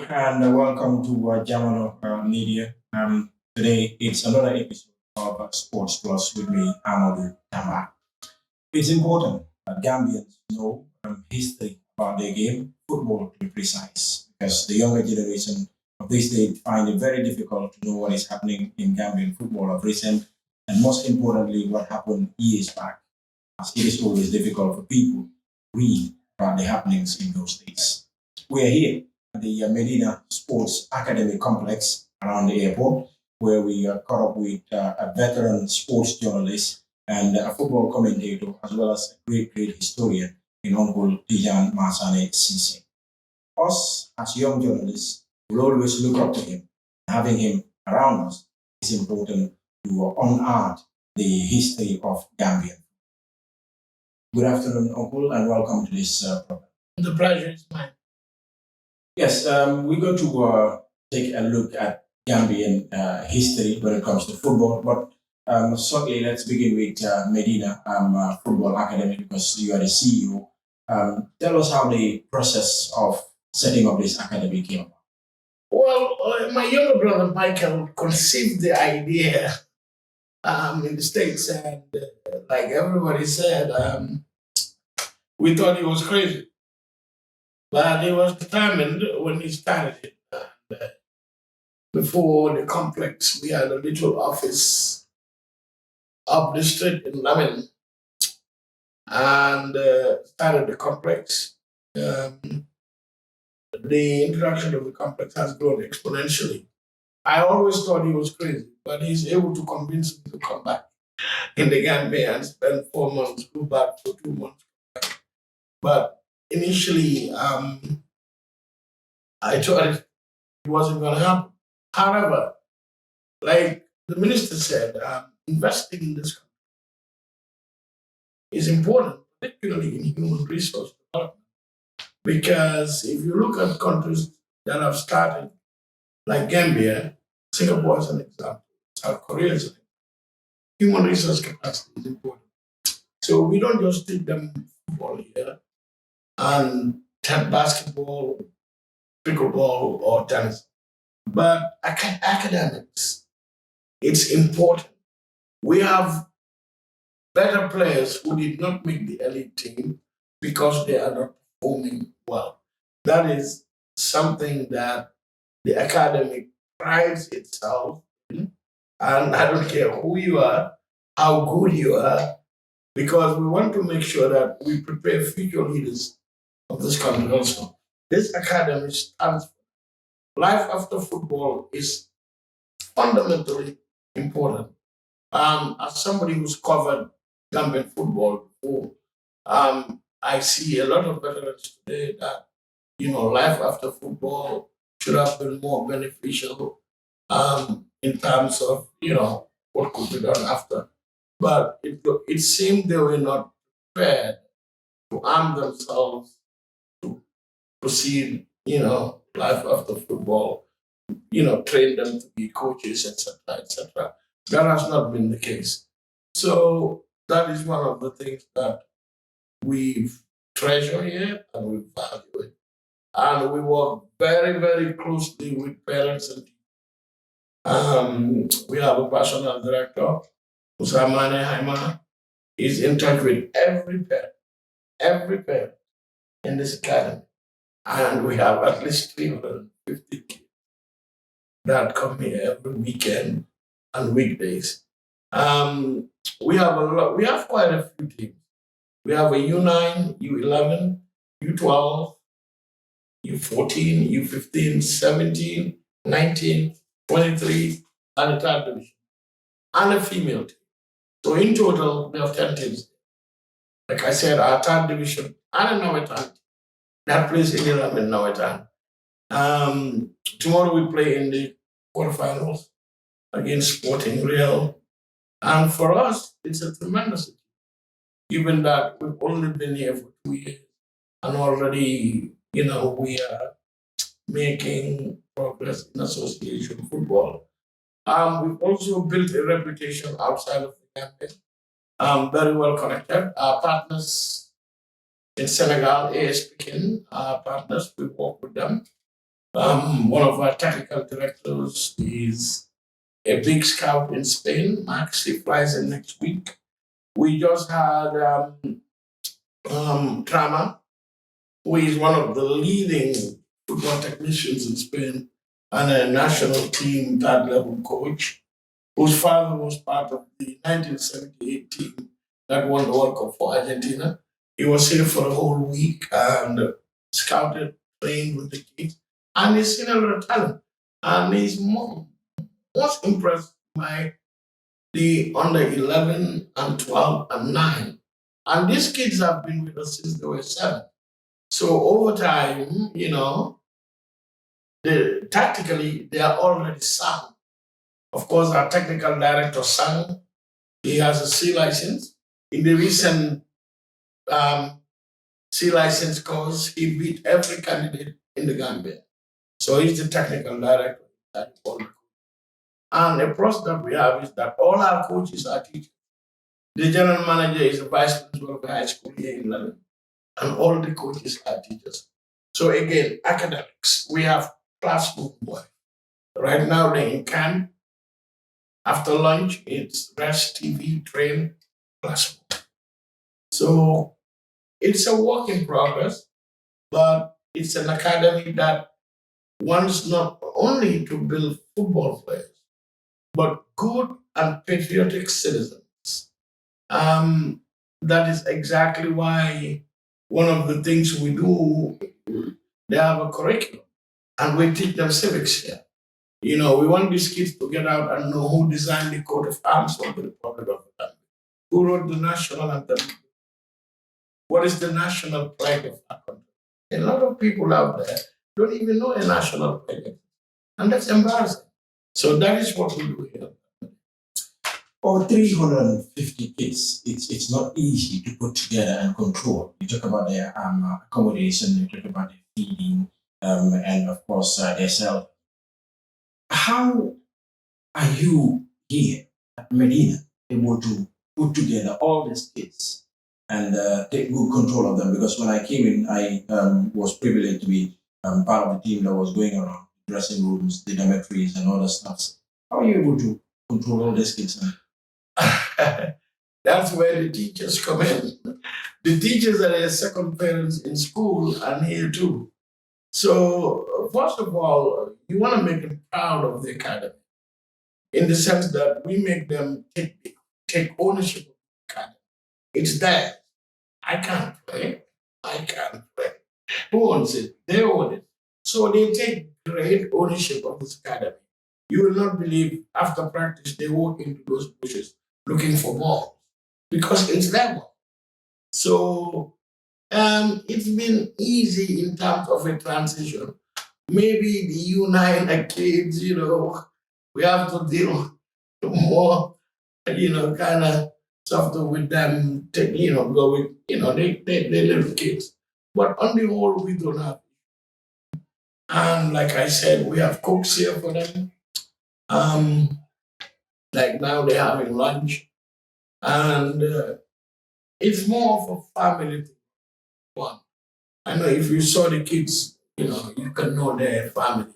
and welcome to Jamano Media. Today it's another episode of Sports Plus with me, Amadou Tamba. It's important that Gambians know history about their game, football to be precise, because the younger generation of this day find it very difficult to know what is happening in Gambian football of recent, and most importantly, what happened years back, as it is always difficult for people to read about the happenings in those days. We are here at the Medina Sports Academy complex around the airport, where we are caught up with a veteran sports journalist and a football commentator, as well as a great historian in Uncle Tijan Masane Sise. Us, as young journalists, will always look up to him. Having him around us is important to unearth the history of Gambia. Good afternoon, Uncle, and welcome to this program. The pleasure is mine. Yes, we're going to take a look at Gambian history when it comes to football. But shortly, let's begin with Medina Football Academy because you are the CEO. Tell us how the process of setting up this academy came about. Well, my younger brother Michael conceived the idea in the States, and like everybody said, we thought he was crazy. But he was determined when he started it. And, before the complex, we had a little office up the street in Lamin and started the complex. The introduction of the complex has grown exponentially. I always thought he was crazy, but he's able to convince me to come back in the Gambia and spend 4 months, go back for 2 months. But initially, I thought it wasn't going to happen. However, like the minister said, investing in this country is important, particularly in human resource development. Because if you look at countries that have started, like Gambia, Singapore is an example, South Korea is an example, human resource capacity is important. So we don't just take them football here and basketball, pickleball, or tennis. But academics, it's important. We have better players who did not make the elite team because they are not performing well. That is something that the academy prides itself in. And I don't care who you are, how good you are, because we want to make sure that we prepare future leaders of this country also. This academy stands for life after football is fundamentally important. As somebody who's covered Gambian football before, I see a lot of veterans today that, life after football should have been more beneficial in terms of, what could be done after. But it seemed they were not prepared to arm themselves to proceed, life after football, train them to be coaches, etc., etc. That has not been the case. So that is one of the things that we treasure here and we value it. And we work very, very closely with parents and we have a personal director, Usamane Haima. Is in touch with every parent in this academy. And we have at least 350 kids that come here every weekend and weekdays. We have a lot. We have quite a few teams. We have a U9, U11, U12, U14, U15, 17, 19, 23, and a third division, and a female team. So in total, we have 10 teams. Like I said, our third division, and a Nawetan, that plays in Ilam Nawetan. Tomorrow we play in the quarterfinals against Sporting Real. And for us, it's a tremendous achievement, given that we've only been here for 2 years and already, we are making progress in association football. We've also built a reputation outside of the campaign. Very well connected. Our partners in Senegal, AS Pekin, our partners, we work with them. One of our technical directors is a big scout in Spain. Max, he flies in next week. We just had Trama, who is one of the leading football technicians in Spain and a national team third level coach, whose father was part of the 1978 team that won the World Cup for Argentina. He was here for a whole week and scouted, trained with the kids, and he's seen a lot of talent. And he's most impressed by the under 11 and 12 and 9. And these kids have been with us since they were 7. So over time, tactically, they are already sound. Of course, our technical director, Sang, he has a C license. In the recent um, C license course, he beat every candidate in the Gambia. So he's the technical director. And a process that we have is that all our coaches are teachers. The general manager is a vice principal of the high school here in London, and all the coaches are teachers. So again, academics, we have classroom boy. Right now they're in camp. After lunch, it's rest, TV, train, classroom. So it's a work in progress, but it's an academy that wants not only to build football players, but good and patriotic citizens. Um, that is exactly why one of the things we do, they have a curriculum and we teach them civics here. We want these kids to get out and know who designed the coat of arms of the Republic of Ghana, who wrote the national anthem, what is the national flag of our country. A lot of people out there don't even know a national flag, and that's embarrassing. So that is what we do here. Over 350 kids, it's not easy to put together and control. You talk about their accommodation, you talk about their feeding, and of course their shelter. How are you here at Medina able to put together all these kids and take good control of them? Because when I came in, I was privileged to be part of the team that was going around dressing rooms, the dormitories, and all that stuff. How are you able to control all these kids? That's where the teachers come in. The teachers are their second parents in school and here too. So, first of all, you want to make them proud of the academy in the sense that we make them take ownership of the academy. It's theirs. I can't play. I can't play. Who owns it? They own it. So they take great ownership of this academy. You will not believe after practice they walk into those bushes looking for balls because it's their ball. So it's been easy in terms of a transition. Maybe the U9 kids, we have to deal more, kind of softer with them, go with, they little kids. But on the whole, we don't have. And like I said, we have cooks here for them. Um, like now they're having lunch. And it's more of a family one. I know if you saw the kids, you can know their family.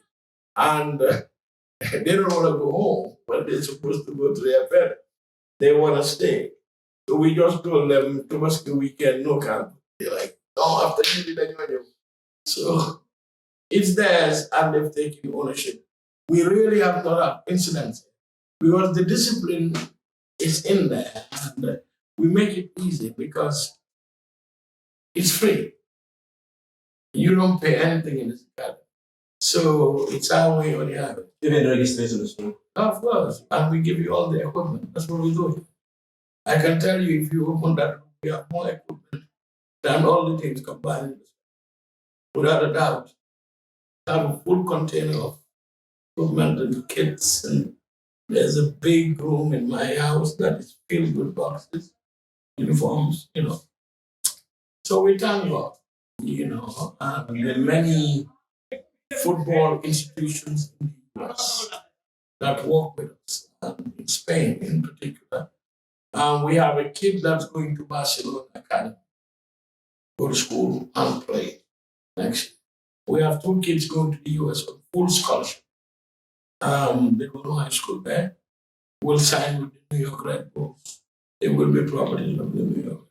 And they don't want to go home, but they're supposed to go to their parents. They want to stay. So we just told them, towards the weekend, no camp. They're like, no, after you did it. So it's theirs and they've taken ownership. We really have not had incidents because the discipline is in there and we make it easy because it's free. You don't pay anything in this academy. So it's our way or the other. Even registration is free. Of course. And we give you all the equipment. That's what we do. I can tell you if you open that, we have more equipment than all the things combined. Without a doubt. Have a full container of equipment and kits. And there's a big room in my house that is filled with boxes, uniforms. So we thank you all, and there are many football institutions in the US that work with us, in Spain in particular. We have a kid that's going to Barcelona Academy, go to school and play next year. We have two kids going to the US on full scholarship. They go to high school there. Will sign with the New York Red Bulls. They will be property of the New York.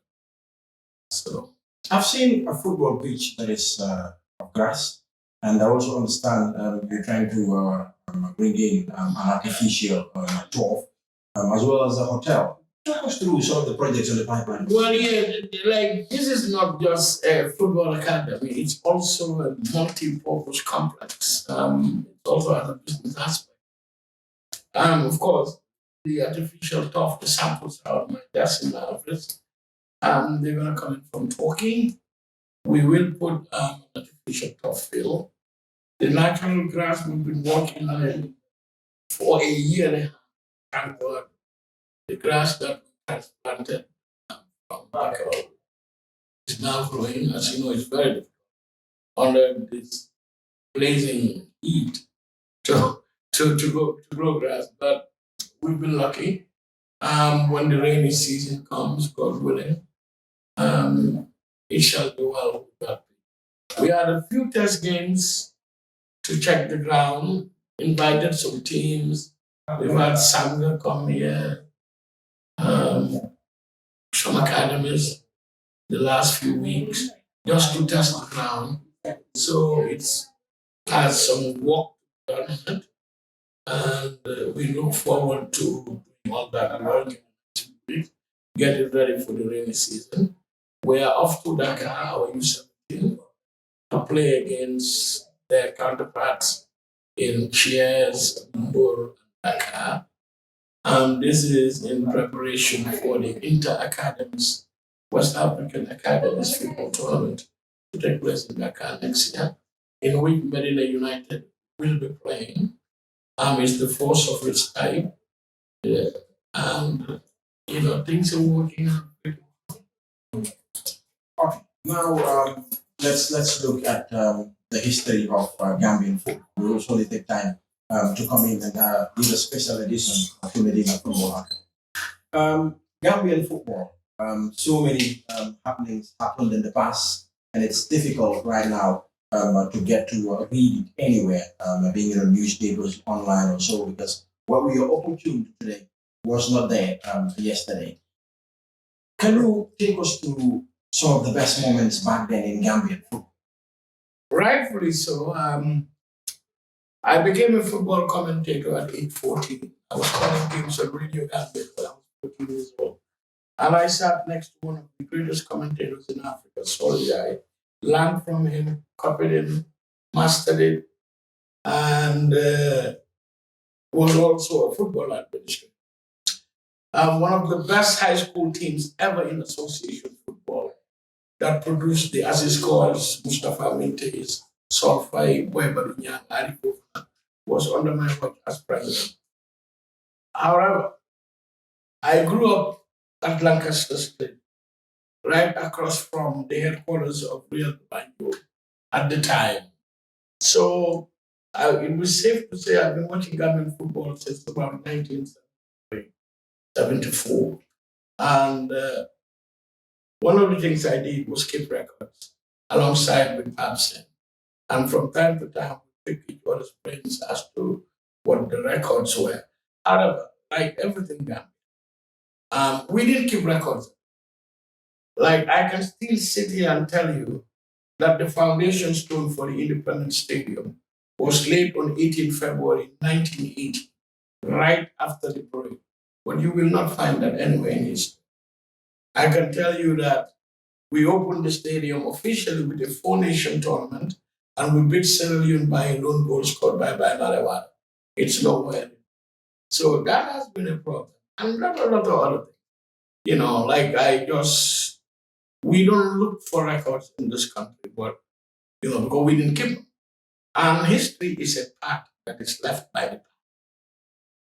So I've seen a football pitch that is of grass, and I also understand you're trying to bring in an artificial turf, as well as a hotel. Talk us through some of the projects in the pipeline. well, yeah, like this is not just a football academy. It's also a multi-purpose complex. It also has a business aspect. Of course, the artificial turf, the samples are my desk in my office. They're gonna come in from Turkey. We will put artificial turf field. The natural grass we've been working on it for a year and a half. Thank God. The grass that we transplanted from back is now growing. As you know, it's very difficult under this blazing heat to grow grass. But we've been lucky. When the rainy season comes, God willing, um, it shall do well with that. We had a few test games to check the ground, invited some teams. We've had Sanga come here, um, some academies the last few weeks just to test the ground. So it's has some work done on it, and we look forward to doing all that work in get it ready for the rainy season. We are off to Dakar, our U17, to play against their counterparts in Cheers, Mbur, and Dakar. This is in preparation for the Inter Academies, West African Academies football tournament to take place in Dakar next year, in which Medina United will be playing. It's the first of its type, and things are working out. Okay. Now let's look at the history of Gambian football. We will surely take time to come in and do a special edition of the Medina Football. Gambian football. So many happenings happened in the past, and it's difficult right now to get to read it anywhere, being in newspapers, online, or so, because what we are open to today was not there yesterday. Can you take us through some of the best moments back then in Gambian football? Rightfully so. I became a football commentator at age 14. I was calling games on Radio Gambia when I was 14 years old. And I sat next to one of the greatest commentators in Africa, Soldier. Learned from him, copied him, mastered it, and was also a football administrator. One of the best high school teams ever in association football that produced the Aziz Kors, Mustafa Mintes, Solfai, Boebadunya, Arifo was under my watch as president. However, I grew up at Lancaster Street, right across from the headquarters of Real Banjo at the time. So it was safe to say I've been watching Gambian football since about 1974. And one of the things I did was keep records alongside with Absent. And from time to time, we pick each other's brains as to what the records were. However, like everything Gambian, we didn't keep records. Like I can still sit here and tell you that the foundation stone for the Independence Stadium was laid on 18 February 1980, right after the parade. But you will not find that anywhere in history. I can tell you that we opened the stadium officially with a four-nation tournament, and we beat Sierra Leone by a lone goal scored by Narewala. It's nowhere. So that has been a problem. And a lot of other things. Like we don't look for records in this country, but, because we didn't keep them. And history is a path that is left by the past.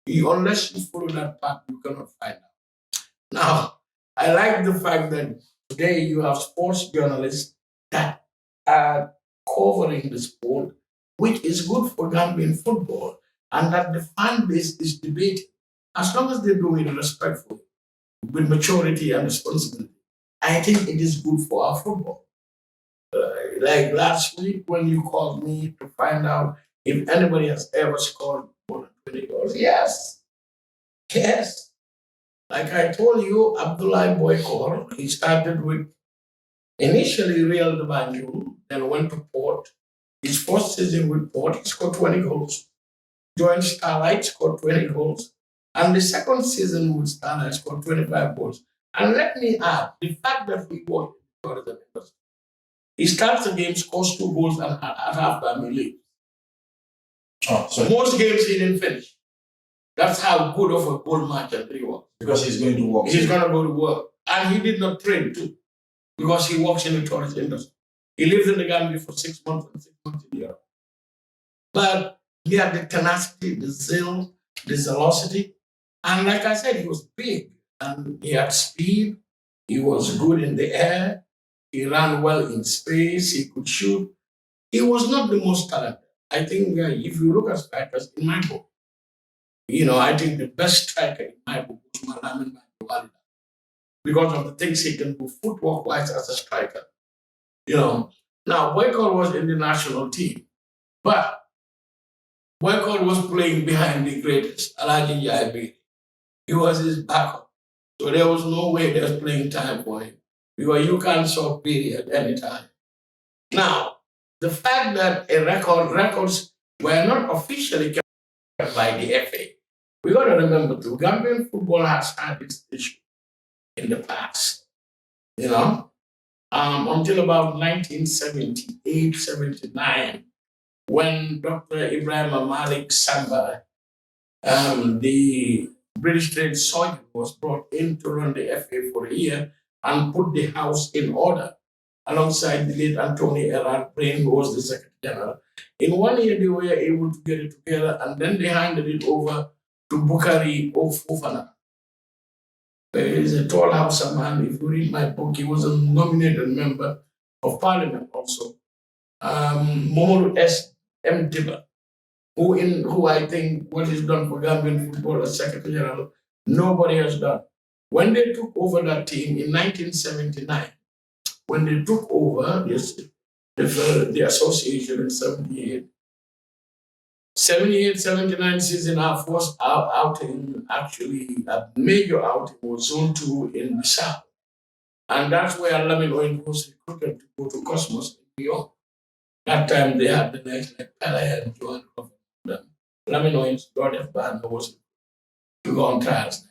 Unless you follow that path, you cannot find out. Now, I like the fact that today you have sports journalists that are covering the sport, which is good for Gambian football, and that the fan base is debating. As long as they do it respectfully, with maturity and responsibility, I think it is good for our football. like last week when you called me to find out if anybody has ever scored more than 20 goals. Yes, yes. Like I told you, Abdullah Boykor, he started with initially Real de Banjul, then went to Port. His first season with Port, he scored 20 goals. Joined Starlight, scored 20 goals. And the second season with Starlight, scored 25 goals. And let me add, the fact that he worked in the tourism industry. He starts the game, scores 2 goals, and at halftime he leaves. Oh, so Most games he didn't finish. That's how good of a goal merchant he was. because he's going to work. He's going to go to work. And he did not train too, because he works in the tourist industry. He lives in the Gambia for 6 months and 6 months in Europe. But he had the tenacity, the zeal, the velocity. And like I said, he was big and he had speed. He was good in the air. He ran well in space. He could shoot. He was not the most talented. I think if you look at strikers in my book, I think the best striker in my book was Malamin Matuwalida because of the things he can do footwork wise as a striker. Now Boycott was in the national team, but Boycott was playing behind the greatest, Alaji Jaibi. He was his backup. So there was no way there's playing time for him because you can't stop Billy at any time. Now, the fact that records were not officially kept by the FA, we got to remember too, Gambian football has had its issue in the past, until about 1978, 79, when Dr. Ibrahim Malik Samba, the British trade surgeon, was brought in to run the FA for a year and put the house in order alongside the late Anthony Erard Brain, who was the Secretary General. In 1 year, they were able to get it together, and then they handed it over to Bukari Ofofana. He's a tall Hausa man. If you read my book, he was a nominated member of Parliament also. Momodu S. M. Diba, who I think what he's done for Gambian football as Secretary General, nobody has done. When they took over that team in 1979, when they took over the association in 78, 79 season, our first outing, actually a major outing, was Zone 2 in Bissau. And that's where Lamin Owen was recruited to go to Cosmos in New York. That time they had the next like Pele and Joan Lamin Owen's daughter band was to go on trials.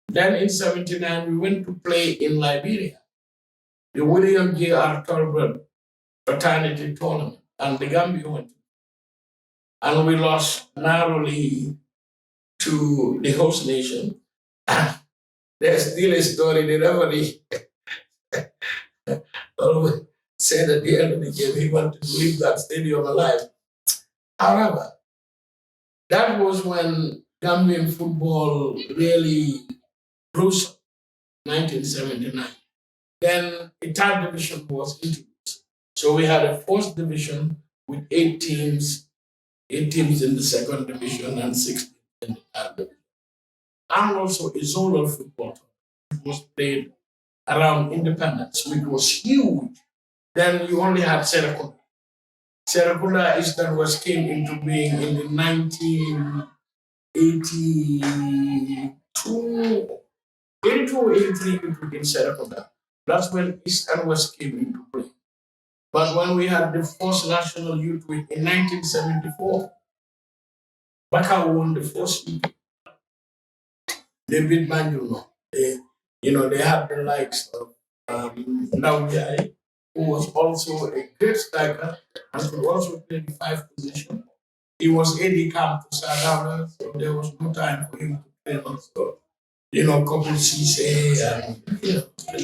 Then in 79, we went to play in Liberia, the William J.R. Tolbert fraternity tournament, and the Gambia went. And we lost narrowly to the host nation. There's still a story, the referee always said at the end of the game he wanted to leave that stadium alive. However, that was when Gambian football really rose, 1979. Then a third division was introduced. So we had a first division with 8 teams in the second division and 16 in the third division. And also a zonal football tournament was played around Independence, which was huge. Then you only had Serakunda. Serakunda East and West came into being in the 1982, 82, 83 in Serakunda. That's when East and West came into play. But when we had the first National Youth Week in 1974, Baka won the first week. They beat Banjul. They had the likes of Naujai, who was also a great striker and could also play the 5 position. He was AD camp to Sadara, so there was no time for him to play also. Couple Cisse and a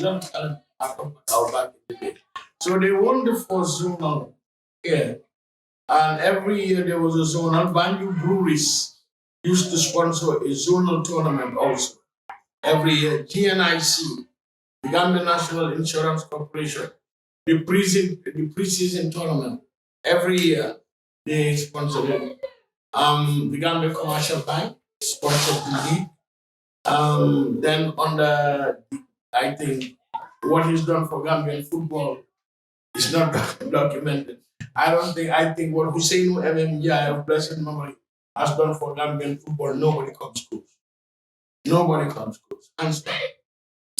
lot of talent out back in the day. So they won the first zonal here. And every year there was a zonal. Banjul Breweries used to sponsor a zonal tournament also. Every year, GNIC, the Gambia National Insurance Corporation, the pre-season tournament, every year they sponsor it. The Gambia Commercial Bank sponsored the league. Then I think, what he's done for Gambian football, It's not documented. I think what Hussein MMJ of blessed memory has done for Gambian football, nobody comes close. Nobody comes close. Hands down.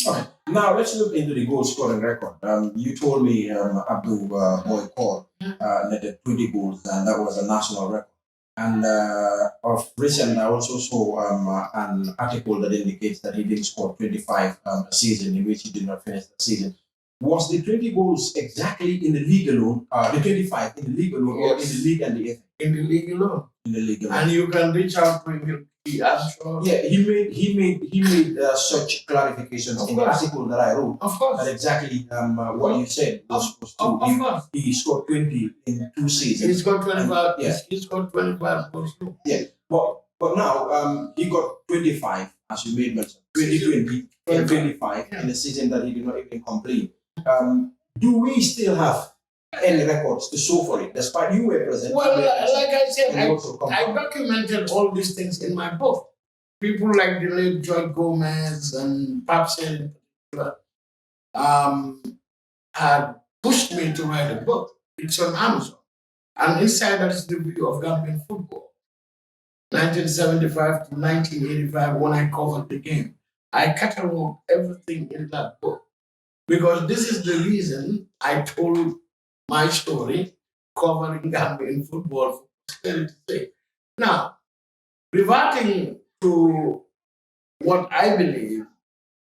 Okay. Now let's look into the goal scoring record. You told me Abdul Boy Call netted 20 goals, and that was a national record. And of recent, I also saw an article that indicates that he didn't score 25 a season, in which he did not finish the season. Was the 20 goals exactly in the league alone? The 25 in the league alone, or in the league and the FA? In the league alone. In the league alone. And you can reach out to him. I'm sure. Yeah, he made such clarifications in the article that I wrote. Of course. That exactly what you said was true. He scored 20 in 2 seasons. He's got 25. And, yeah. He's got 25 goals too. Yeah. But now he got 25, as you made mention, 2020 and 25 in a season that he did not even complete. Do we still have any records to show for it, despite you were present? Well, like I said, I documented all these things in my book. People like the late Joy Gomez and Papsen in particular had pushed me to write a book. It's on Amazon. And inside that is the review of Gambian football. 1975 to 1985, when I covered the game. I cataloged everything in that book. Because this is the reason I told my story covering Gambian football for posterity's sake. Now, reverting to what I believe,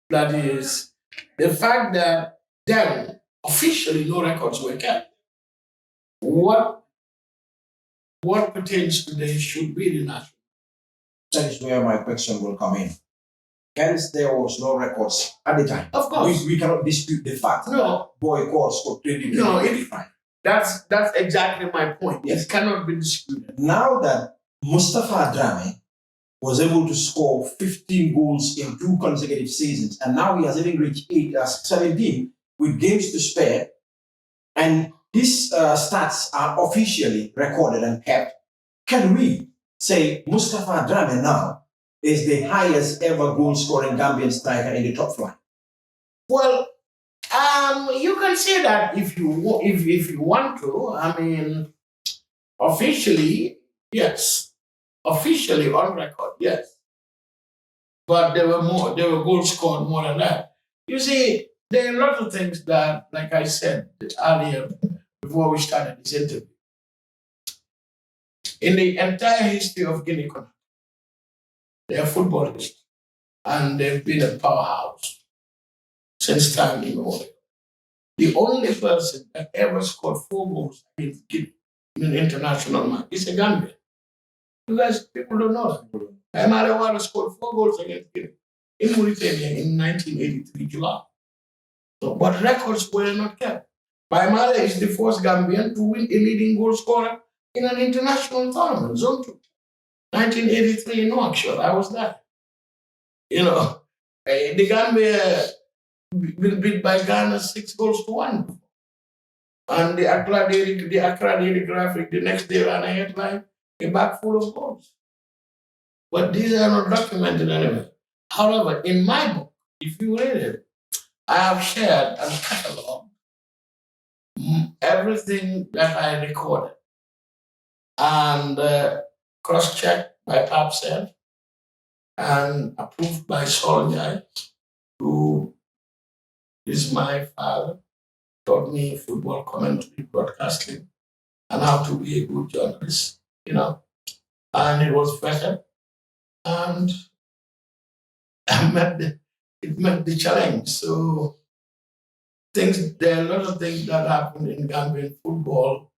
that is the fact that then officially no records were kept. What pertains today should be the national. That is where my question will come in. Hence, there was no records at the time. Of course. We cannot dispute the fact that Boy calls for 2025. That's exactly my point. Yes. It cannot be disputed. Now that Mustafa Drame was able to score 15 goals in 2 consecutive seasons, and now he has even reached 17 with games to spare, and his stats are officially recorded and kept, can we say Mustafa Drame now is the highest ever goal scoring Gambian striker in the top flight? Well, you can say that if you want to. I mean, officially, yes. Officially on record, yes. But there were goals scored more than that. You see, there are a lot of things that, like I said earlier, before we started this interview, in the entire history of Guinea, they're football history, and they've been a powerhouse since time immemorial. The only person that ever scored 4 goals against Guinea in an international match is a Gambian. You guys, people don't know that. Amadou scored 4 goals against Guinea in Mauritania in 1983 July. So, but records were not kept. Baimale is the first Gambian to win a leading goal scorer in an international tournament, Zone 2. 1983 in Nouakchott, I was there. You know, the Gambia been beat by Ghana 6 goals to 1. And the Accra Daily Graphic the next day ran a headline, a bag full of goals. But these are not documented anywhere. However, in my book, if you read it, I have shared and cataloged everything that I recorded and cross-checked by Papsen and approved by Soldier, who is my father, taught me football commentary, broadcasting, and how to be a good journalist, you know. And it was better. And it met the challenge. So there are a lot of things that happen in Gambian football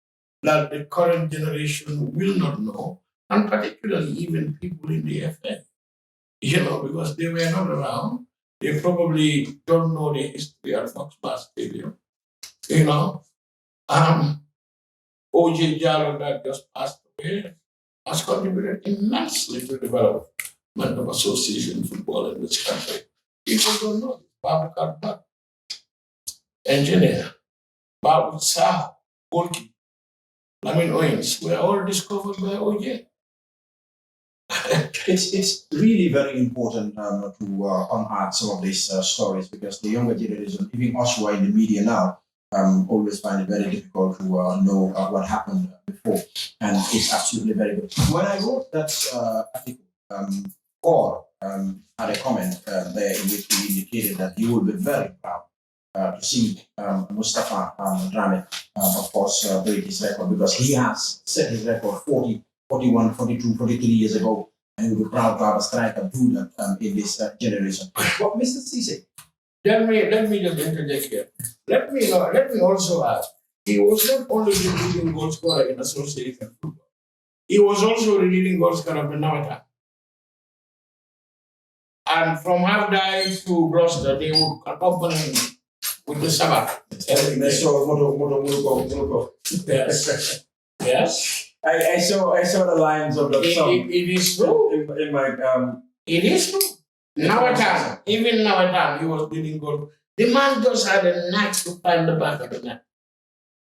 that the current generation will not know, and particularly even people in the FA, you know, because they were not around. They probably don't know the history of Foxbar Stadium, you know. O.J. Jallo that just passed away has contributed immensely to the development of association football in this country. People don't know this. Babacar Ba, engineer, Babu Sa, goalkeeper, Lamin Owens were all discovered by OJ. It's really very important to unearth some of these stories, because the younger generation, even us who are in the media now, always find it very difficult to know what happened before, and it's absolutely very good. When I wrote that article, or had a comment there in which he indicated that you will be very proud to see Mustafa Drame, of course, break his record because he has set his record 40, 41, 42, 43 years ago, and you'll be proud to have a striker do that in this generation. But Mr. Cisse, let me just interject here. Let me also add. He was not only the leading goal scorer in association football. He was also the leading goal scorer in Nawata. And from half dive to Gloucester, they would accompany him with the Sabbath. Yes. Yes. I saw the lines of the song It is true. in my It is true. Nawatan, even Nawatan, he was leading goal. The man just had a knack to find the back of the net.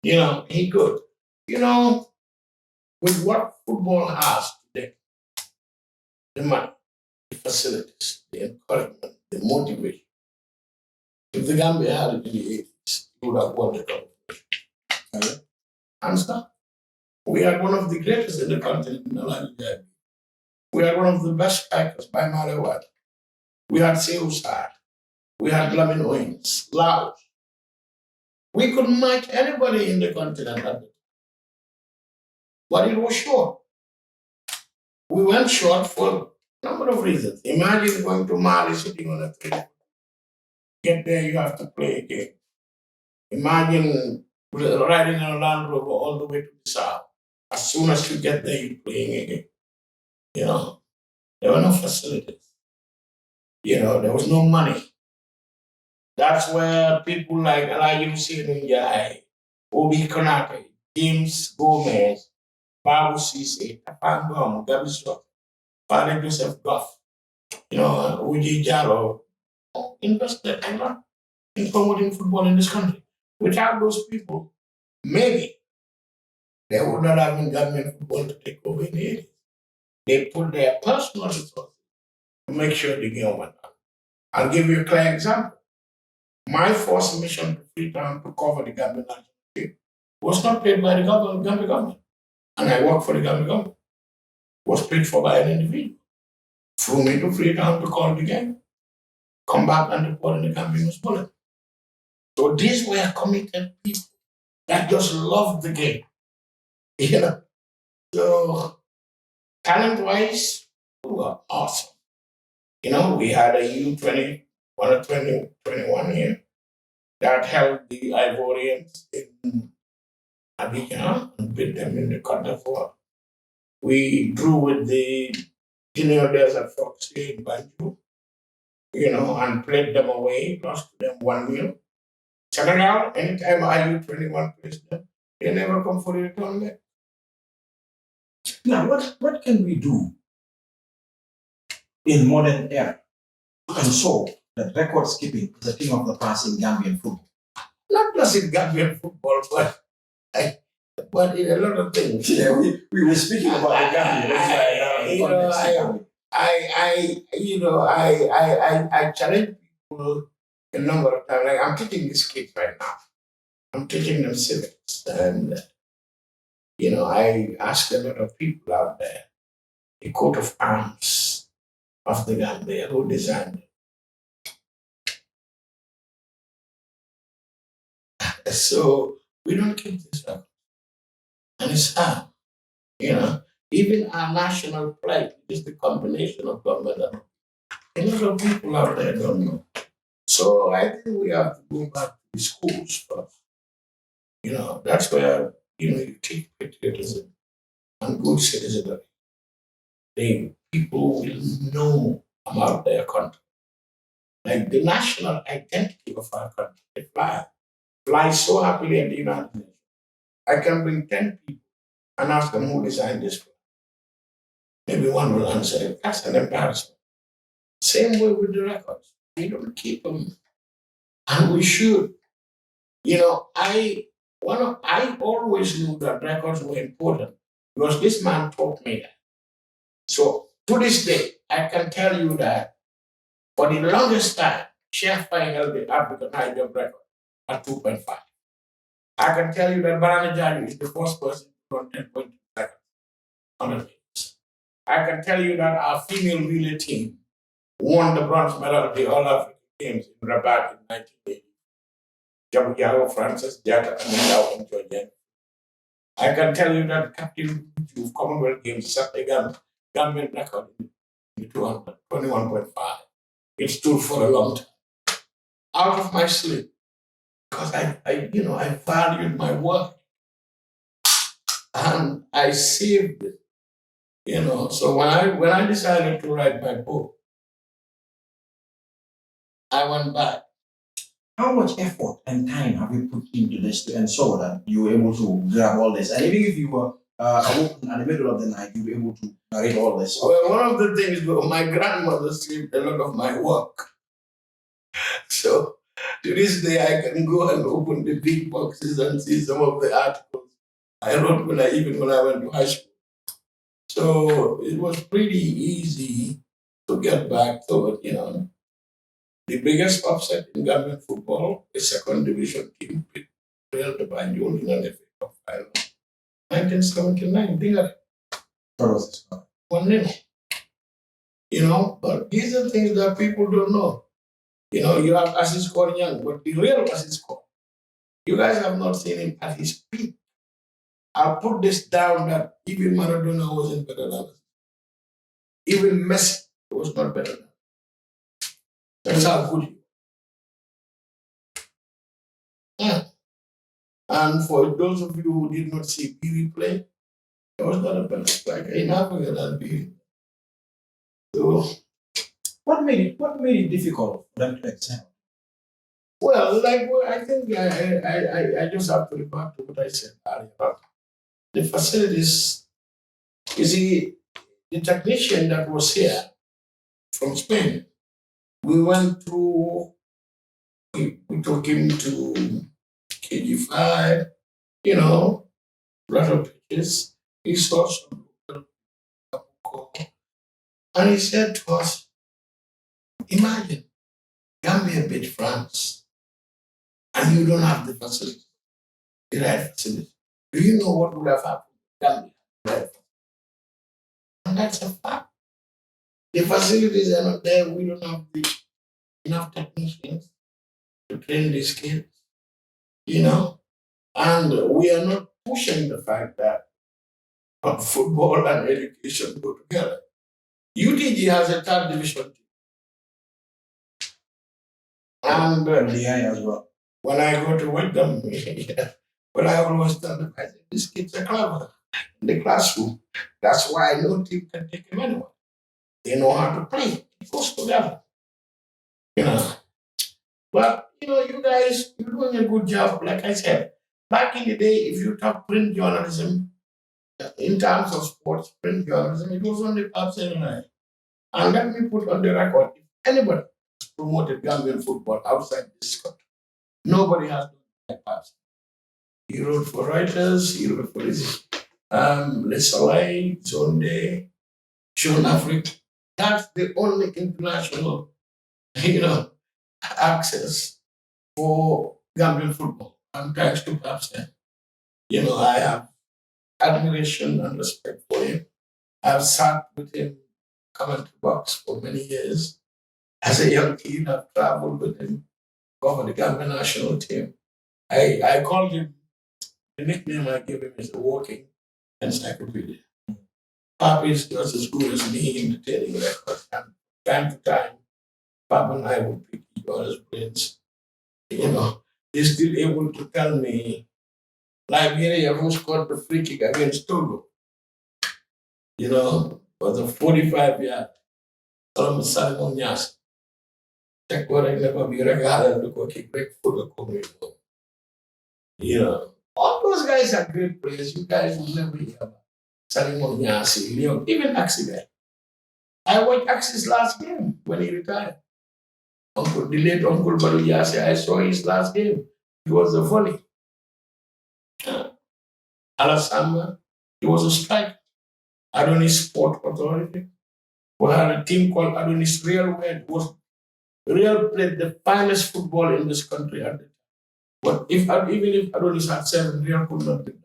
You know, he could. You know, with what football has today, the money, the facilities, the encouragement, the motivation. If the Gambia had it in the 80s, it would have won the competition. Understand? We are one of the greatest in the continent in the Nigeria. We are one of the best strikers by Malawat. We had Seusar. We had Lamin Owens, Laos. We could match anybody in the continent at the time. But it was short. We went short for a number of reasons. Imagine going to Mali sitting on a train. Get there, you have to play a game. Imagine riding on a Land Rover all the way to the south. As soon as you get there, you're playing a game. You know, there were no facilities. You know, there was no money. That's where people like Elijah Hussein Njai, Obi Konate, James Gomez, Babu Sise, Tapangom, Gabi Father Joseph Goff, you know, Uji Jalo, invested a lot in promoting football in this country. Without those people, maybe there would not have been government football to take over in the 80s. They put their personal resources to make sure the game went on. I'll give you a clear example. My first mission to Freetown to cover the Gambia national team was not paid by the Gambia government. And I worked for the Gambia government. Was paid for by an individual. Flew me to Freetown to call the game. Come back and report in the Gambia News Bulletin. So these were committed people that just loved the game. You know. So talent-wise, we were awesome. You know, we had a U20, 20, 21 here that held the Ivorians in Abidjan and beat them in the Côte d'Ivoire. We drew with the junior days at Foxy in Banjul, you know, and played them away, lost to them 1-0. Senegal, anytime IU21 plays them, they never come for the return leg. Now, what can we do in modern era to ensure that record keeping is a thing of the past in Gambian football? Not just in Gambian football, but in a lot of things. Yeah, we were speaking about the Gambia. I challenge people a number of times. Like I'm teaching these kids right now. I'm teaching them civics, and you know, I ask a lot of people out there the coat of arms of the Gambia, who designed it. So we don't keep this up, and it's hard. You know, even our national flag is the combination of government and a lot of people out there don't know. So I think we have to go back to the schools first. You know, that's where you teach patriotism and good citizenry. The people will know about their country. Like the national identity of our country, the fly so happily at the United Nations. I can bring 10 people and ask them who designed this flag. Maybe one will answer, that's an embarrassment. Same way with the records. We don't keep them. And we should. You know, I always knew that records were important because this man taught me that. So to this day, I can tell you that for the longest time, Chef held the African high jump record at 2.5. I can tell you that Banana Jaju is the first person to run 10.2 seconds on the games. I can tell you that our female relay team won the bronze medal at the All African Games in Rabat in 1980. Jabugiago, Francis, Jata, Amindao, and Georgia. I can tell you that Captain of Commonwealth Games set the Gambian record in 21.5. It stood for a long time. Out of my sleep, because I valued my work and I saved it. So when I decided to write my book, I went back. How much effort and time have you put into this to ensure that you were able to grab all this? And even if you were awoken at the middle of the night, you were able to narrate all this. Well, one of the things, my grandmother saved a lot of my work. So to this day, I can go and open the big boxes and see some of the articles I wrote when I went to high school. So it was pretty easy to get back to it. The biggest upset in Gambian football, the second division team beat Real de Banjul in an FA Cup final. 1979, Dinga. What was this? 1-0. But these are things that people don't know. You have assist scoring young, but the real assist score, you guys have not seen him at his peak. I'll put this down that even Maradona wasn't better than us. Even Messi was not better than us. That's how good he was. Yeah. And for those of you who did not see Pee play, there was not a better striker in Africa than Pee. So, What made it difficult for them to excel? well, I think I just have to refer to what I said earlier about the facilities. You see, the technician that was here from Spain, we took him to KG5, lot of pitches. He saw some local, and he said to us, imagine Gambia beat France and you don't have the facility, the right facility. Do you know what would have happened to Gambia? Right? And that's a fact. The facilities are not there. We don't have enough technicians to train these kids, and we are not pushing the fact that football and education go together. UTG has a third division team. And as well. when I go to watch them, but I always tell them, I think these kids are clever in the classroom. That's why no team can take them anywhere. They know how to play. It goes together. You know. But you guys, you're doing a good job. Like I said, back in the day, if you talk print journalism, in terms of sports, print journalism, it was only Pabs and I. And let me put on the record, if anybody has promoted Gambian football outside this country, nobody has done that Pabs. He wrote for Reuters, he wrote for Le Soleil, Zonde, Jeune Afrique. That's the only international, access for Gambian football. And thanks to Pabs, I have admiration and respect for him. I've sat with him, come to box for many years. As a young kid, I've traveled with him, covered the Gambia national team. I called him, the nickname I gave him is a walking encyclopedia. Papa is just as good as me in the training records. And time to time, Papa and I would pick each other's brains. He's still able to tell me, Liberia, who scored the free kick against Togo, was a 45-yard. Simon Yas. Check what I never be regarded to go kick break for the community. All those guys are great players. You guys will never hear about Simon Yas, even Accident. I watched Axis last game when he retired. The late Uncle Balu Yasi, I saw his last game. He was a volley. Alasamba, he was a striker. Adonis Sport Authority. We had a team called Adonis Real, where it was Real played the finest football in this country at the time. But even if Adonis had 7, Real could not beat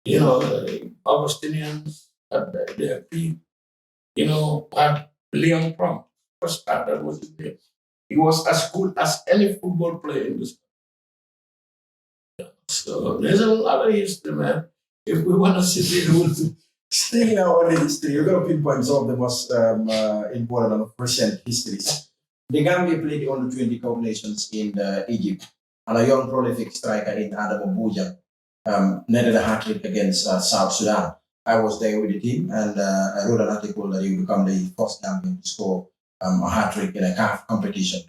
them. Augustinians at their peak, had Leon Prom, first star that was in there. He was as good as any football player in this. So there's a lot of history, man. If we want to sit there, we'll Staying now on the history, you're going to pinpoint some of the most important and recent histories. The Gambia played the under 20 Cup Nations in Egypt, and a young prolific striker in Amadou netted a hat trick against South Sudan. I was there with the team, and I wrote an article that he would become the first Gambian to score a hat trick in a CAF competition.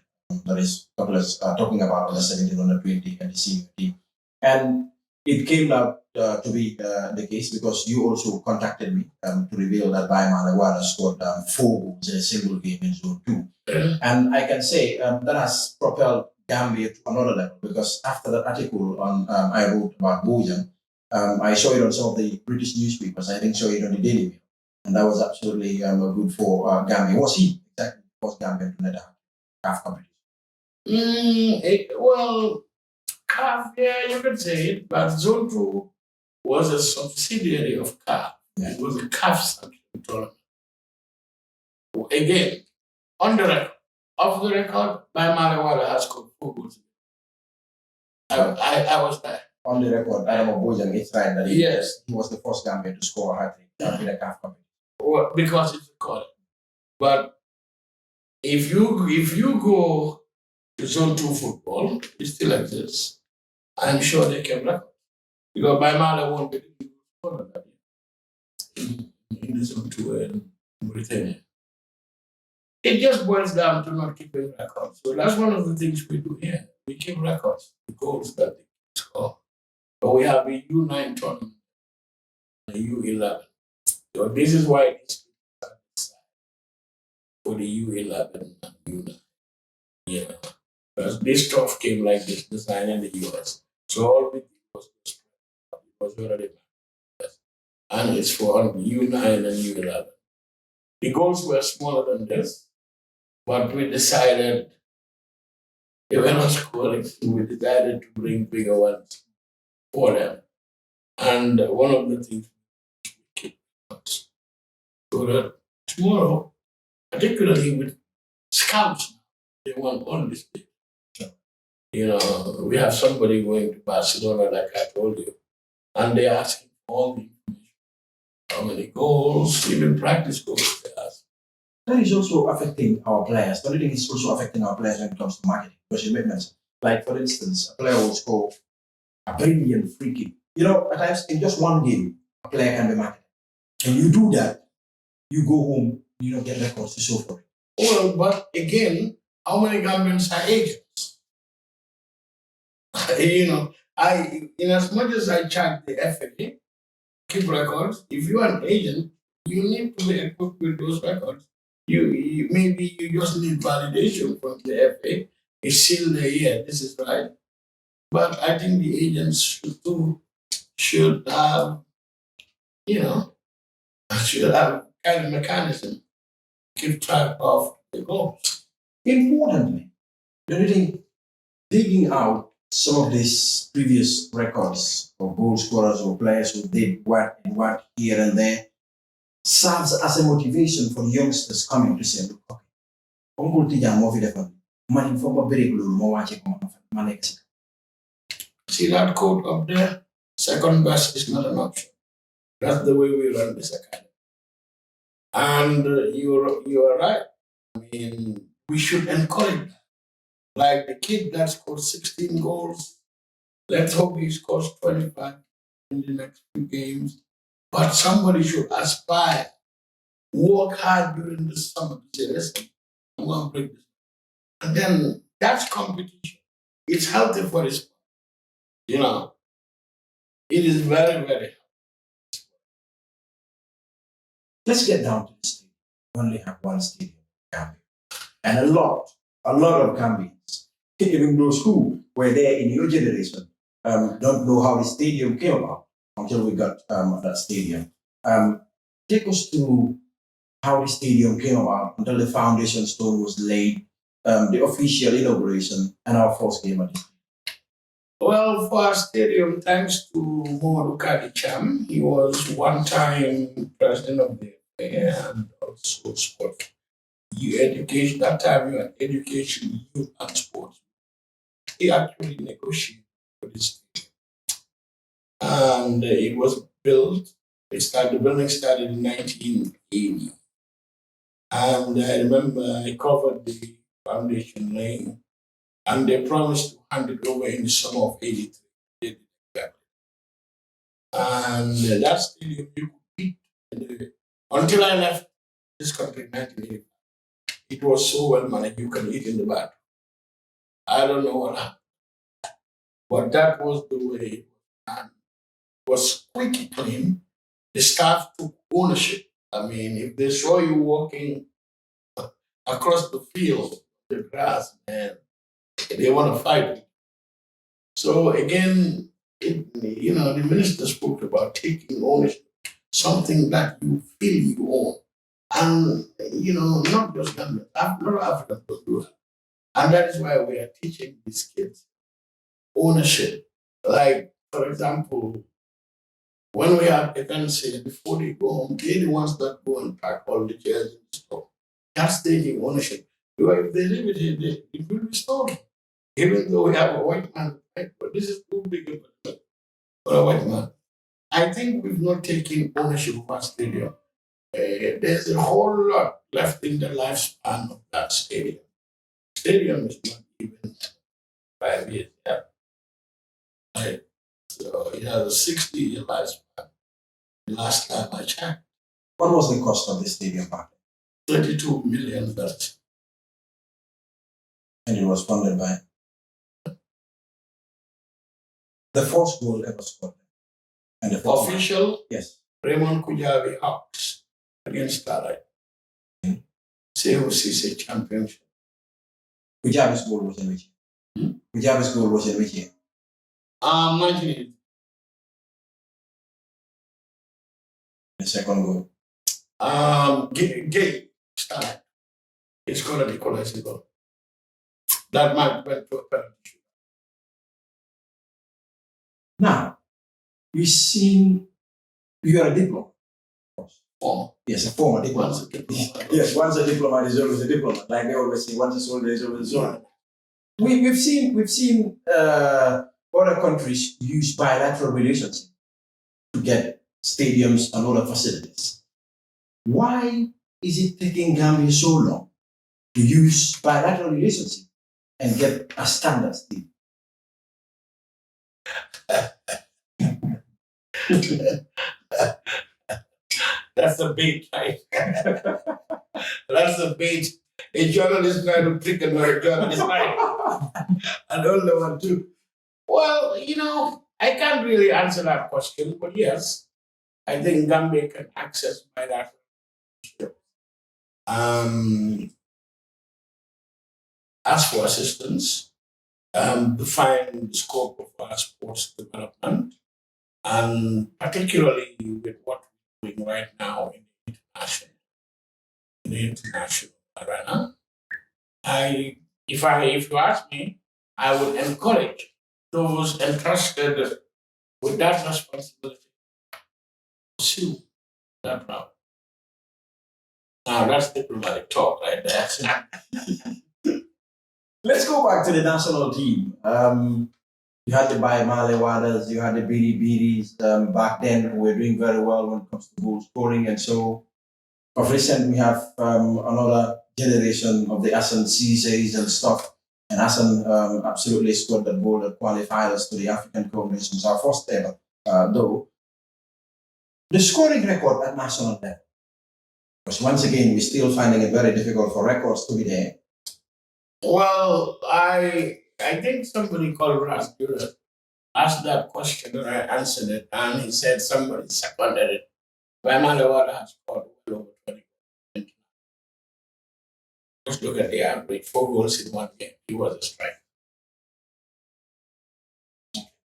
That is, talking about the 17 under 20 and the senior team. And it came out to be the case because you also contacted me to reveal that Baima Lawala scored 4 goals in a single game in Zone 2. And I can say that has propelled Gambia to another level because after that article on I wrote about Bojan, I saw it on some of the British newspapers. I didn't show it on the Daily Mail. And that was absolutely good for Gambia. Was he exactly the first Gambian to let a half competition? Well, CAF, yeah, you could say it, but Zone 2 was a subsidiary of CAF. It was a CAF sanctioned tournament. Again, on the record, off the record, my Malawala has scored 4 goals. I was there. On the record, Adam Bojan, it's right that Yes. he was the first Gambian to score a hat trick in a CAF competition. Well, because it's recorded. But if you go to Zone 2 football, it still exists. I'm sure they can record. Because by Mala won't be in the Zone 2 in Mauritania. It just boils down to not keeping records. So that's one of the things we do here. We keep records, the goals that they score. But we have a U9 tournament, a U11. So this is why it's for the U11 and U9. Yeah. Because this stuff came like this design in the US. So all we did was already manifest. And it's for U9 and U11. The goals were smaller than this, but we decided they were not scoring, so we decided to bring bigger ones for them. And one of the things we keep so that tomorrow, particularly with scouts, they want all this big. We have somebody going to Barcelona, like I told you, and they're asking for all the information. How many goals, even practice goals they ask. That is also affecting our players. Don't you think it's also affecting our players when it comes to marketing? Because you mentioned, like for instance, a player will score a brilliant free kick. At times in just one game, a player can be marketed. And you do that, you go home, you don't get records to show for it. Well, but again, how many Gambians are agents? In as much as I check the FA, keep records, if you're an agent, you need to be equipped with those records. You maybe you just need validation from the FA. It's still there, yeah, this is right. But I think the agents should have, should have kind of mechanism to keep track of the goals. Importantly, don't you think digging out some of these previous records of goal scorers or players who did what and what here and there serves as a motivation for youngsters coming to say, look, okay, Uncle Tijan moo fi defoon man foog ma bëreeg loolu moo wàcce ko ma nekk si. See that code up there? Second best is not an option. That's the way we run this academy. And you are right. I mean, we should encourage that. Like the kid that scored 16 goals, let's hope he scores 25 in the next few games. But somebody should aspire, work hard during the summer to say, listen, I'm going to break this. And then that's competition. It's healthy for the sport. It is very, very healthy. Let's get down to the stadium. We only have one stadium in Gambia. And a lot of Gambians, even those who were there in your generation, don't know how the stadium came about until we got that stadium. Take us through how the stadium came about until the foundation stone was laid. the official inauguration and our first game at this? Well, for our stadium, thanks to Mohamed Tijan, he was one-time president of the FA and also sport. Education, that time you had education, youth and sports. He actually negotiated for this thing. And it was built, the building started in 1980. And I remember I covered the foundation laying, and they promised to hand it over in the summer of 83. They did exactly. And that stadium, you could eat. Until I left this country in 1980, it was so well managed, you can eat in the bathroom. I don't know what happened, but that was the way it was done. It was squeaky clean. The staff took ownership. I mean, if they saw you walking across the field, the grass, man, they want to fight you. So again, the minister spoke about taking ownership, something that you feel you own. And, not just Gambians, a lot of Africans do that. And that is why we are teaching these kids ownership. Like, for example, when we have events here, before they go home, they're the ones that go and pack all the chairs and stuff. That's taking ownership. Because if they leave it here, it will be stolen. Even though we have a white man, right? But this is too big for a white man. I think we've not taken ownership of our stadium. There's a whole lot left in the lifespan of that stadium. Stadium is not even 5 years. Yeah. Right. So it has a 60-year lifespan. The last time I checked. What was the cost of the stadium back then? $32 million. And it was funded by the first goal ever scored. And the first Official? match. Yes. Raymond Kujabi Hawks against Starlight. COCC championship. Kujabi's goal was in which year? Kujabi's goal was in which year? 1980. The second goal. Gay Starlight. It's going to be equalizing goal. That match went to a penalty. Now, we've seen you are a diplomat. Former. Yes, a former diplomat. Once a diplomat. Yes, once a diplomat is always a diplomat. Like they always say, once a soldier is always a soldier. We've seen other countries use bilateral relations to get stadiums and other facilities. Why is it taking Gambia so long to use bilateral relationship and get a standard stadium? That's a bait, right? That's a bait. A journalist trying to trick another journalist, right? And all the one too. Well, I can't really answer that question, but yes, I think Gambia can access bilateral. Ask for assistance, define the scope of our sports development, and particularly with what we're doing right now in the international arena. If you ask me, I would encourage those entrusted with that responsibility to pursue that route. Now that's diplomatic talk right there. Let's go back to the national team. You had the Male Waders, you had the Bidi Bidis back then who were doing very well when it comes to goal scoring. And so, of recent, we have another generation of the Hassan Ceesay's and stuff. And Hassan absolutely scored that goal that qualified us to the African Cup of Nations, our first ever, though. The scoring record at national level, because once again, we're still finding it very difficult for records to be there. Well, I think somebody called Ras Dura asked that question and I answered it, and he said somebody seconded it. Wamala has scored well over 20 goals. Just look at the average, 4 goals in one game. He was a striker.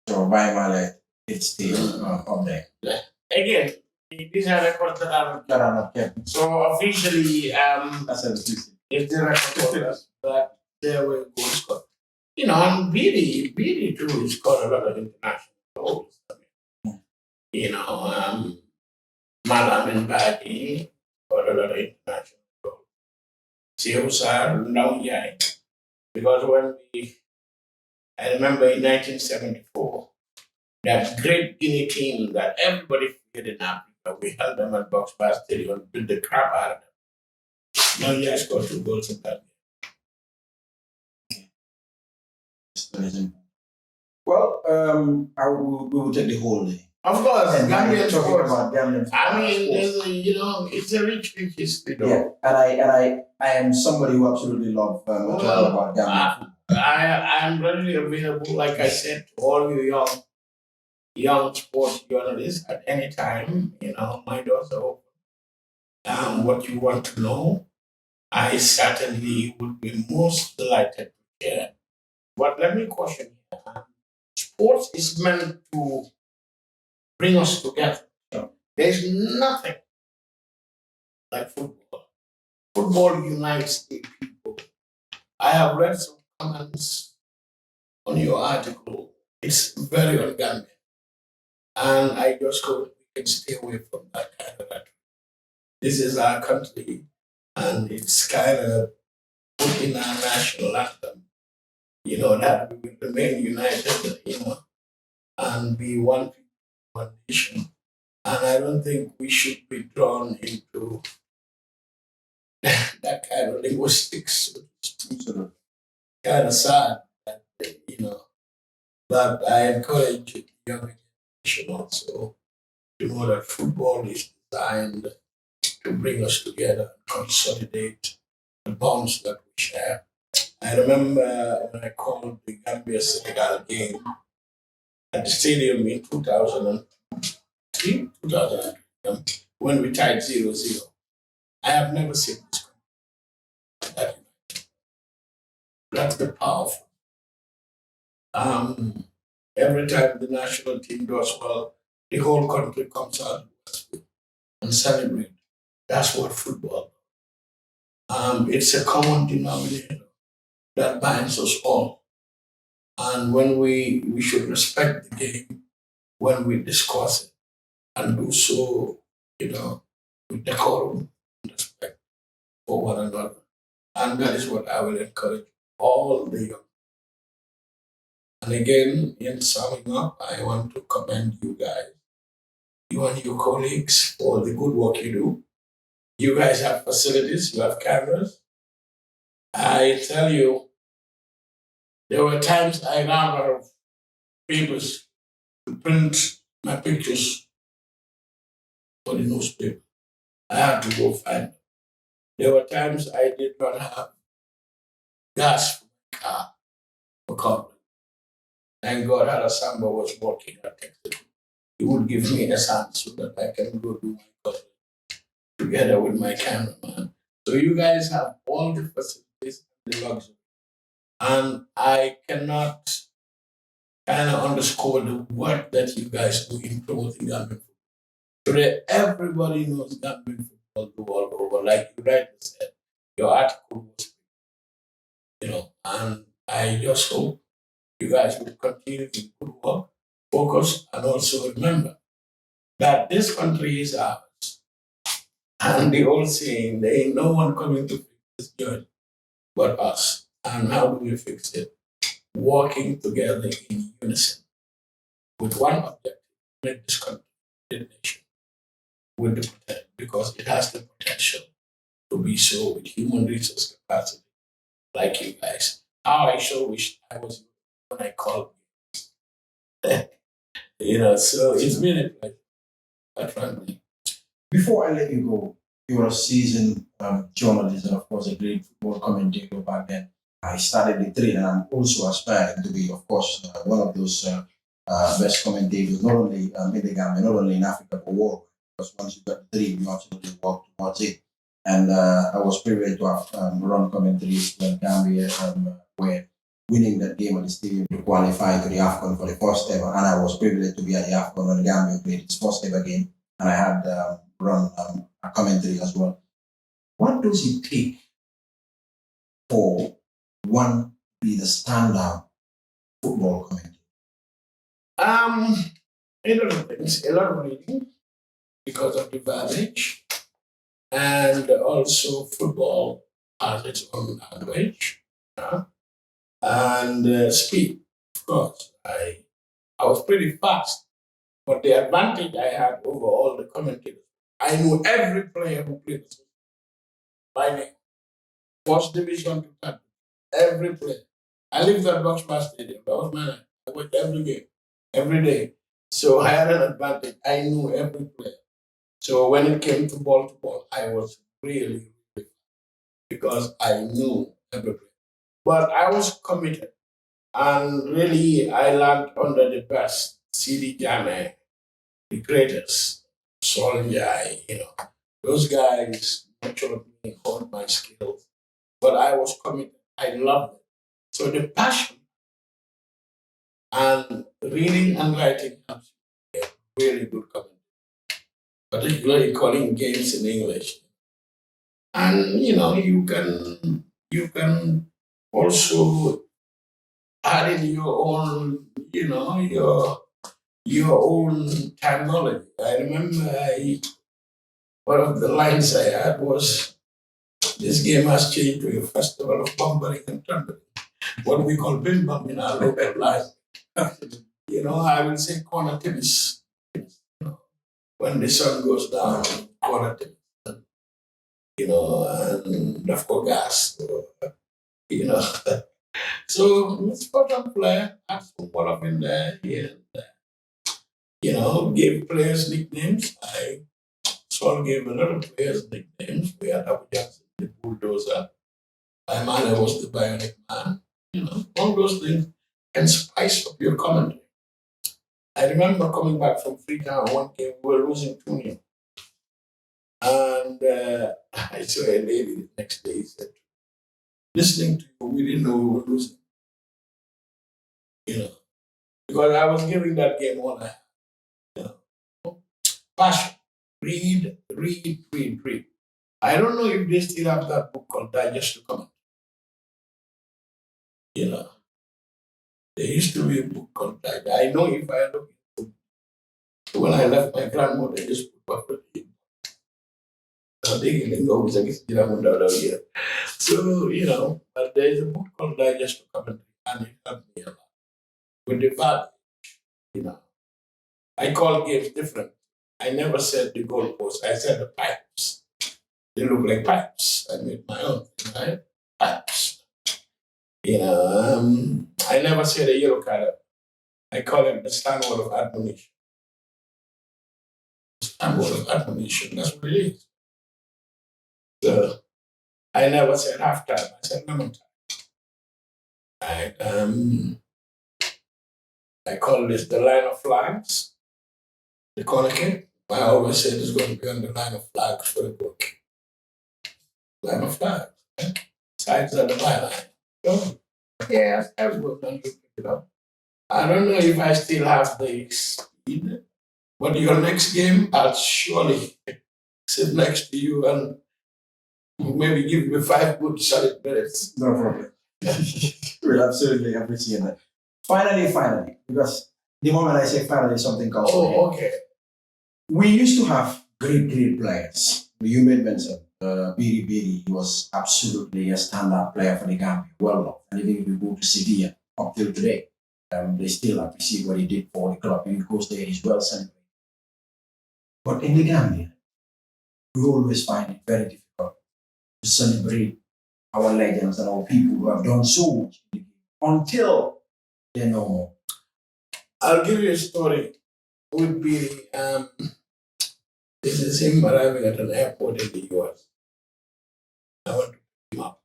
So Male, it's still up there. Again, these are records that are not kept. so officially That's a if the record was, but There were goals scored. And BD too, he scored a lot of international goals. Malamin Badi scored a lot of international goals. Siosar Nauyai. Because I remember in 1974, that great Guinea team that everybody feared in Africa, we held them at Box Bar Stadium, beat the crap out of them. Nauyai scored 2 goals in that Amazing. Well, we will take the whole day. Of course, And now you're Gambian talking sports. about Gambian I mean, sports. it's a rich history, though. Yeah, and I am somebody who absolutely love talking about Gambian football. I'm readily available, like I said, to all you young sports journalists at any time. My doors are open. What you want to know, I certainly would be most delighted to share. But let me caution you, sports is meant to bring us together. There's nothing like football. Football unites the people. I have read some comments on your article. It's very organic. And I just hope we can stay away from that kind of rhetoric. This is our country, and it's kind of put in our national anthem, that we will remain united, and be one people, one nation. And I don't think we should be drawn into that kind of linguistics. Sort of kind of sad that, but I encourage the younger generation also to know that football is designed to bring us together and consolidate the bonds that we share. I remember when I called the Gambia Senegal game at the stadium in 2003, 2003, when we tied 0-0. I have never seen this. That's the powerful. Every time the national team does well, the whole country comes out and celebrate. That's what football. It's a common denominator that binds us all. And when we should respect the game when we discuss it and do so, with decorum and respect for one another. And that is what I will encourage all the young. And again, in summing up, I want to commend you guys, you and your colleagues, for the good work you do. You guys have facilities, you have cameras. I tell you, there were times I ran out of papers to print my pictures for the newspaper. I had to go find them. There were times I did not have gas for my car for company. Thank God Harasamba was working at Texas. He would give me a sign so that I can go do my coverage together with my cameraman. So you guys have all the facilities and the luxury. And I cannot kind of underscore the work that you guys do in promoting Gambian football. Today, everybody knows Gambian football the world over. Like you rightly said, your article was, and I just hope you guys will continue to good work, focus, and also remember that this country is ours. And the old saying, there ain't no one coming to fix this journey but us. And how do we fix it? Working together in unison with one objective, make this country a nation with the potential, because it has the potential to be so with human resource capacity like you guys. How I sure wish I was when I called you. So it's been a pleasure, quite frankly. Before I let you go, you were a seasoned journalist and, of course, a great football commentator back then. I started the trade, and I'm also aspiring to be, of course, one of those best commentators, not only in the Gambia, not only in Africa, but world. Because once you got the dream, you absolutely work towards it. And I was privileged to have run commentaries when Gambia were winning that game at the stadium to qualify to the AFCON for the first ever. And I was privileged to be at the AFCON when Gambia played its first ever game. And I had run a commentary as well. What does it take for one be the standout football commentator? Um, a lot of things, a lot of reading because of the advantage, and also football has its own language, yeah? And speed. Of course, I was pretty fast, but the advantage I had over all the commentators, I knew every player who played by name, first division to third, every player. I lived at Boxbar Stadium. That was my life. I watched every game, every day. So I had an advantage. I knew every player. So when it came to ball, I was really, really because I knew every player. But I was committed, and really I learned under the best. CD Jame, the greatest, Soldier, those guys nurtured me, honed my skills. But I was committed. I loved it. So the passion and reading and writing helps me get really good comment, particularly calling games in English. And you can also add in your own, your own terminology. I remember one of the lines I had was this game has changed to a festival of bumbling and trembling. What we call bim bum in our local life. I will say corner tennis. When the sun goes down, corner tennis. And of course gas. You know. So it's important player, ask football up in there, gave players nicknames. I Saul gave a lot of players nicknames. We had Abu Jackson, the bulldozer. My man was the bionic man. All those things can spice up your commentary. I remember coming back from Freetown one game, we were losing 2-0. And I saw a lady the next day, said, listening to you, we didn't know we were losing, you know, because I was giving that game all I had. You Passion. Read, read, read, read. I don't know if they still have that book called Digest to Comment. You know, there used to be a book called Digest. I know if I look at it, when I left my grandmother, this book was so, but there's a book called Digest to Comment, and it helped me a lot. With the fact, you know, I call games different. I never said the goalpost, I said the pipes. They look like pipes. I made my own, right? Pipes. I never said a yellow card. I call it the stand word of admonition. Stand word of admonition. That's what it is. So I never said half time. I said lemon time. I call this the line of flags, the corner kick. I always said it's going to be on the line of flags for the book. Line of flags. Sides of the byline. So, yes, everyone can look it up. I don't know if I still have the speed, but your next game, I'll surely sit next to you and maybe give you 5 good solid minutes. No problem. We'll absolutely appreciate that. Finally, because the moment I say finally, something comes to me. Oh, okay. We used to have great players. You made mention, Biri Biri, he was absolutely a standout player for the Gambia, well loved. And even if you go to Sevilla up till today, they still appreciate what he did for the club. He goes there, he's well celebrated. But in the Gambia, we always find it very difficult to celebrate our legends and our people who have done so much in the game until they're no more. I'll give you a story. Would be this is him arriving at an airport in the US. I went to pick him up.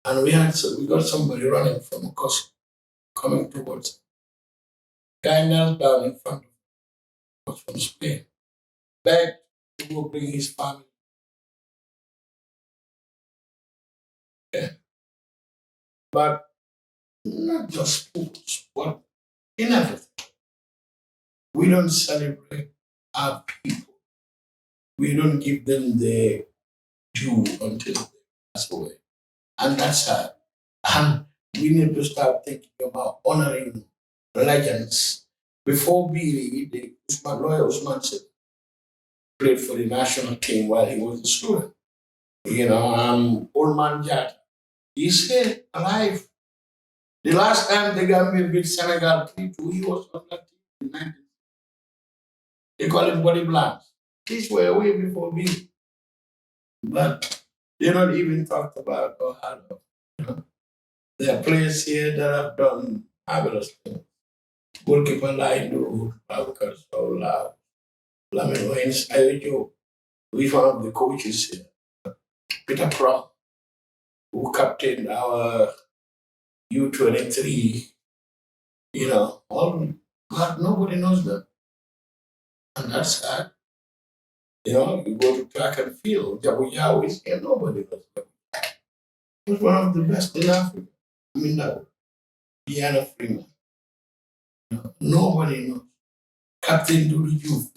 And we got somebody running from a coast coming towards him. Guy knelt down in front of him, was from Spain, begged to go bring his family. Yeah. But not just sports, but in everything. We don't celebrate our people. We don't give them the due until they pass away. And that's sad. And we need to start thinking about honoring legends. Before Billy, the lawyer Usman said, played for the national team while he was a student. Old man Jat, he's still alive. The last time the Gambia beat Senegal 3-2, he was on that team in 19. They call him Body Blacks. These were way before me. But they don't even talk about or had of. There are players here that have done marvelous things. Goalkeeper Laidu, Abukar Sola, Lamin Waynes, Ayojo, who is one of the coaches here. Peter Prom, who captained our U23, but nobody knows them. And that's sad. You go to track and field, Jabu Yao is here, nobody knows them. He was one of the best in Africa. I mean, Piano Freeman. Nobody knows. Captain Dudu Juve.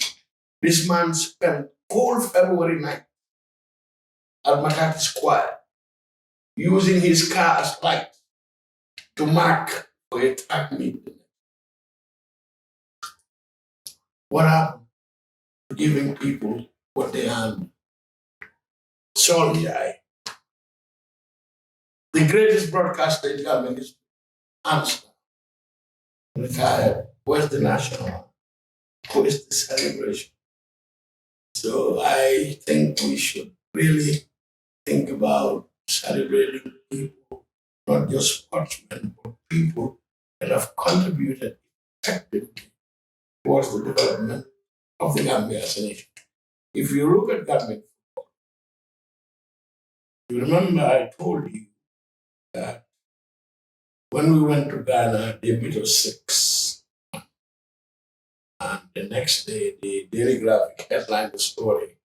This man spent all February night at Makati Square using his car as light to mark for a track meet. What happened? Giving people what they earned. Sorry, the greatest broadcaster in Ghana is Amsterdam. Retired. Where's the national? Where's the celebration? So I think we should really think about celebrating people, not just sportsmen, but people that have contributed effectively towards the development of the Gambia as a nation. If you look at Gambian football, you remember I told you that when we went to Ghana, they beat us 6. And the next day, the Daily Graphic headlined the story,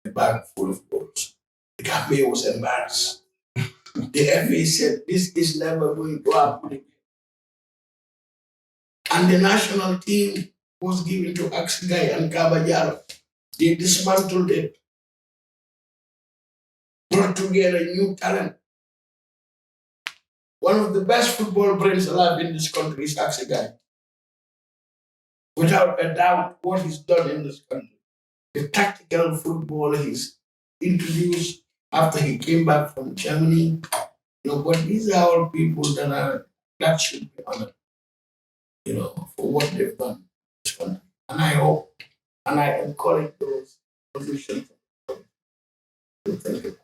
the bag full of goals. The Gambia was embarrassed. The FA said, this is never going to happen again. And the national team was given to Axigai and Caballero. They dismantled it, brought together new talent. One of the best football brains alive in this country is Axigai. Without a doubt, what he's done in this country, the tactical football he's introduced after he came back from Germany, but these are all people that should be honored, for what they've done in this country. And I hope, and I encourage those positions to think about.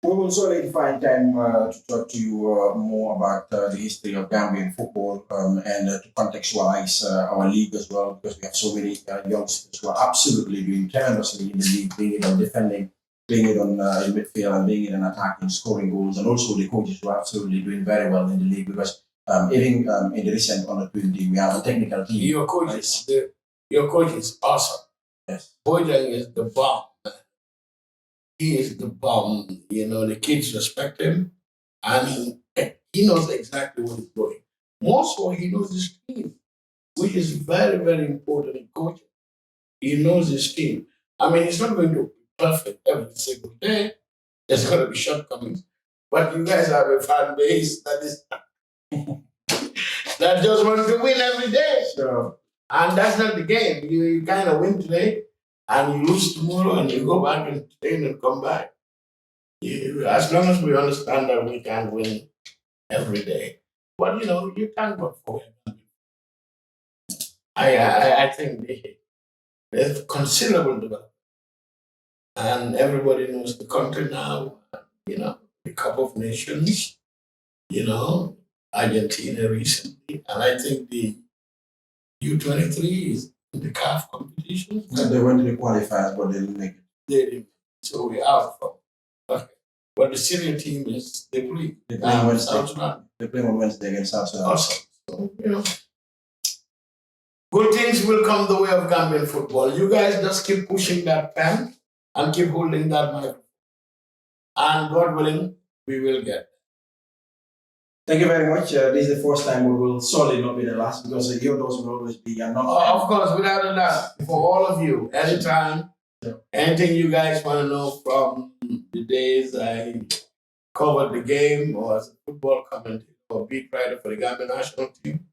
We will certainly find time to talk to you more about the history of Gambian football and to contextualize our league as well, because we have so many youngsters who are absolutely doing tremendously in the league, being it on defending, being it on in midfield, and being it in attacking, scoring goals, and also the coaches who are absolutely doing very well in the league. Because even in the recent under 20, we have a technical team. Your coach is awesome. Yes, Bojang is the bomb. He is the bomb. The kids respect him, and he knows exactly what he's doing. More so, he knows his team, which is very, very important in coaching. He knows his team. I mean, he's not going to be perfect every single day. There's going to be shortcomings, but you guys have a fan base that just wants to win every day. So, and that's not the game. You kind of win today, and you lose tomorrow, and you go back and train and come back. As long as we understand that we can win every day. But you thank God for it. I think there's considerable development. And everybody knows the country now, the Cup of Nations, Argentina recently. And I think the U23 is in the CAF competition. and they went to the qualifiers, but they didn't make it. They didn't. So we're out from. Okay. But the senior team they play. They play on Wednesday. South Sudan. They play on Wednesday against South Sudan. Awesome. So, good things will come the way of Gambian football. You guys just keep pushing that pen and keep holding that microphone. And God willing, we will get. Thank you very much. This is the first time we will surely not be the last, because your doors will always be Of course, without a doubt, for all of you, anytime, anything you guys want to know from the days I covered the game or as a football commentator or beat writer for the Gambia national team,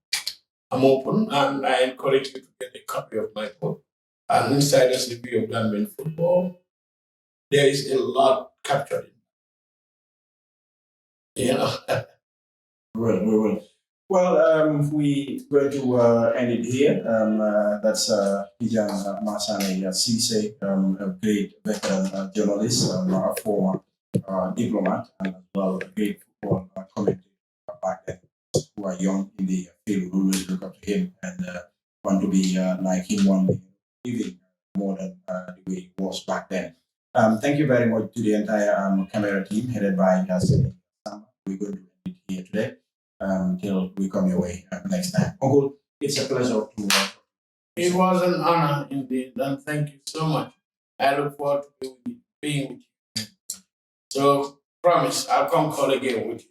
I'm open and I encourage you to get a copy of my book, An Insider's Review of Gambian Football. There is a lot captured in, you know. We will. Well, we're going to end it here. That's Tijan Masane Sise, a great veteran journalist, a former diplomat, and as well a great football commentator back then, who are young in the field. We always look up to him and want to be like him one day, even more than the way he was back then. Thank you very much to the entire camera team headed by Yasin. We're going to end it here today till we come your way next time. Uncle, it's a pleasure to It was an honor indeed, and thank you so much. I look forward to being with you. So, promise, I'll come call again with you.